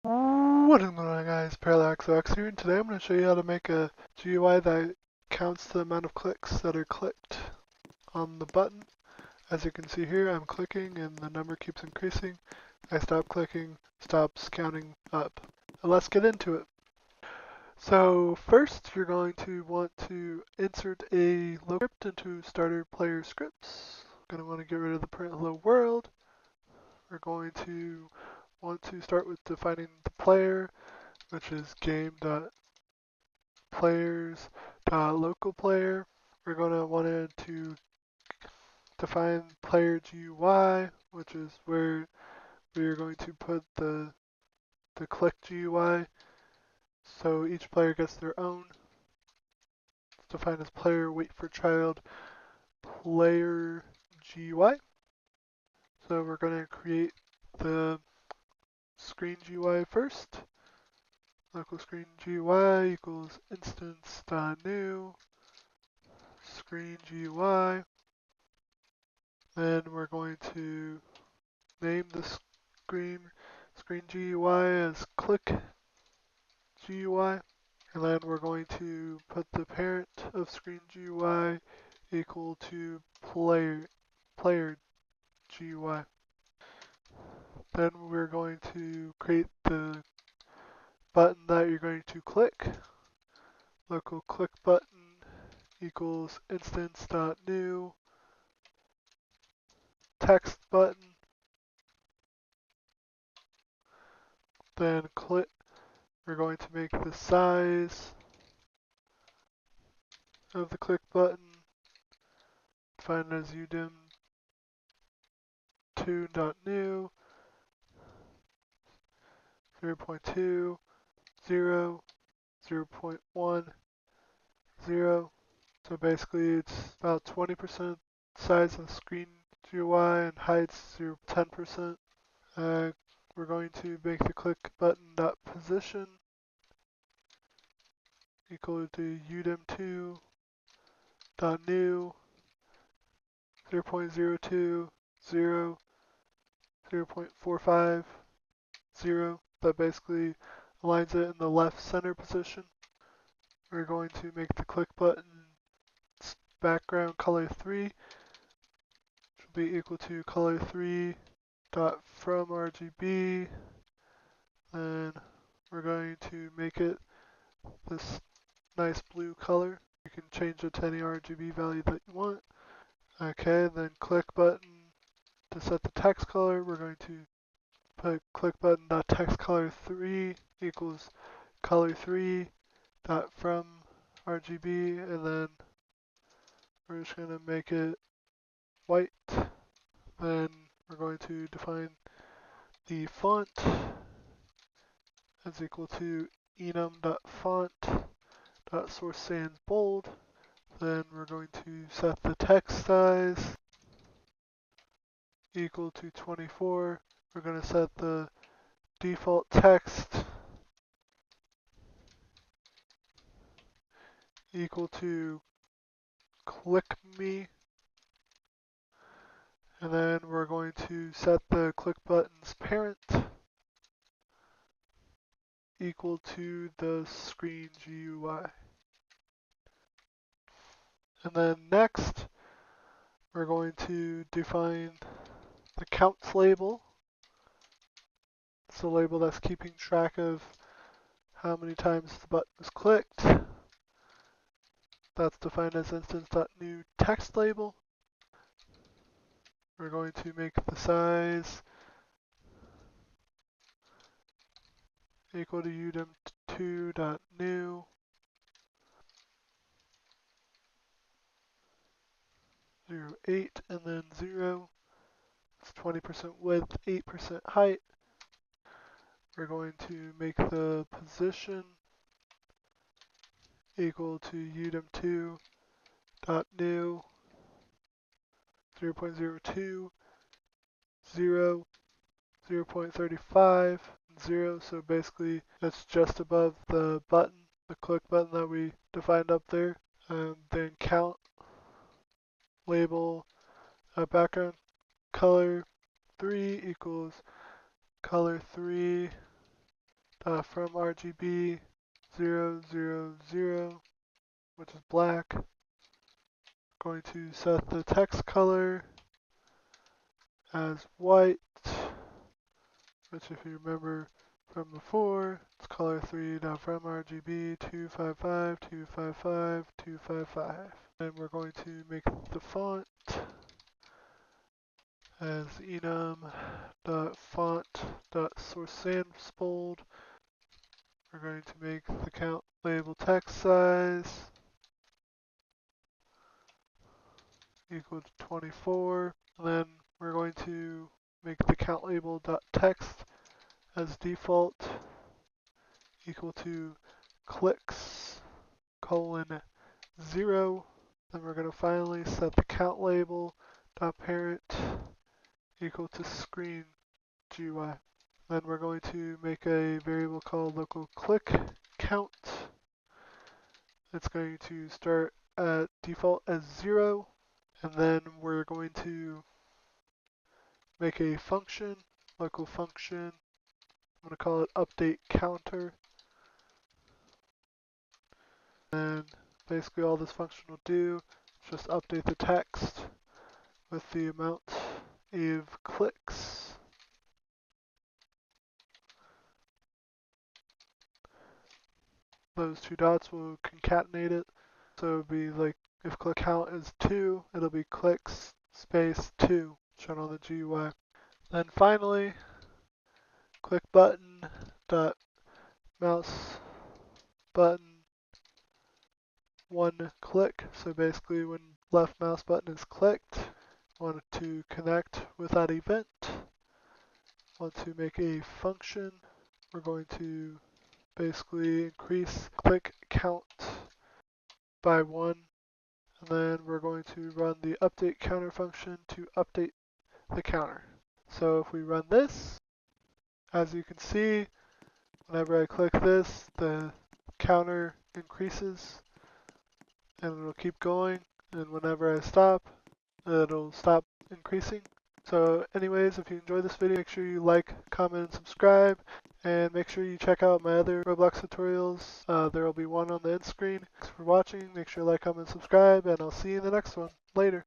What is going on, guys? Parallaxox here, and today I'm going to show you how to make a GUI that counts the amount of clicks that are clicked on the button. As you can see here, I'm clicking and the number keeps increasing. I stop clicking, stops counting up. And let's get into it. So first, you're going to want to insert a local script into starter player scripts. Going to want to get rid of the print hello world. We're going to want to start with defining the player, which is game.players.localPlayer. We're going to want to define player GUI, which is where we are going to put the click GUI. So each player gets their own. It's defined as player wait for child player GUI. So we're going to create the screen GUI first. Local screen GUI equals instance.new screen GUI. Then we're going to name the screen GUI as click GUI. And then we're going to put the parent of screen GUI equal to player GUI. Then we're going to create the button that you're going to click. Local click button equals instance.new text button. Then click. We're going to make the size of the click button defined as udim2.new 0.2 0 0.1 0. So basically it's about 20% size of the screen GUI and height's 10%. We're going to make the click button dot position equal to udim2.new 0.02 0 0.45 0. That basically aligns it in the left center position. We're going to make the click button background color 3, which will be equal to color 3 dot from RGB. Then we're going to make it this nice blue color. You can change it to any RGB value that you want. Okay, then click button to set the text color. We're going to put click button dot text color 3 equals color 3 dot from RGB, and then we're just going to make it white. Then we're going to define the font as equal to enum.font.source sans bold. Then we're going to set the text size equal to 24. We're going to set the default text equal to click me. And then we're going to set the click button's parent equal to the screen GUI. And then next, we're going to define the counts label. It's the label that's keeping track of how many times the button is clicked. That's defined as instance.new text label. We're going to make the size equal to udim2.new 0.8 and then 0. It's 20% width, 8% height. We're going to make the position equal to udim2.new 0.02, 0, 0.35, 0. So basically that's just above the button, the click button that we defined up there. And then count label background color 3 equals color 3 from RGB 000, which is black. Going to set the text color as white, which if you remember from before, it's color 3.from RGB 255 255 255. And we're going to make the font as enum.font.source-sans-bold. We're going to make the count label text size equal to 24. And then we're going to make the count label.text as default equal to clicks colon 0. Then we're going to finally set the count label.parent equal to screen GUI. Then we're going to make a variable called local click count. It's going to start at default as 0. And then we're going to make a function, local function. I'm going to call it update counter. And basically all this function will do is just update the text with the amount of clicks. Those two dots will concatenate it. So it'll be like if click count is 2, it'll be clicks space 2 shown on the GUI. Then finally, click button dot mouse button 1 click. So basically when left mouse button is clicked, want to connect with that event. Want to make a function. We're going to basically increase click count by 1. And then we're going to run the update counter function to update the counter. So if we run this, as you can see, whenever I click this, the counter increases and it'll keep going. And whenever I stop, it'll stop increasing. So anyways, if you enjoyed this video, make sure you like, comment, and subscribe. And make sure you check out my other Roblox tutorials. There will be one on the end screen. Thanks for watching. Make sure you like, comment, and subscribe. And I'll see you in the next one. Later.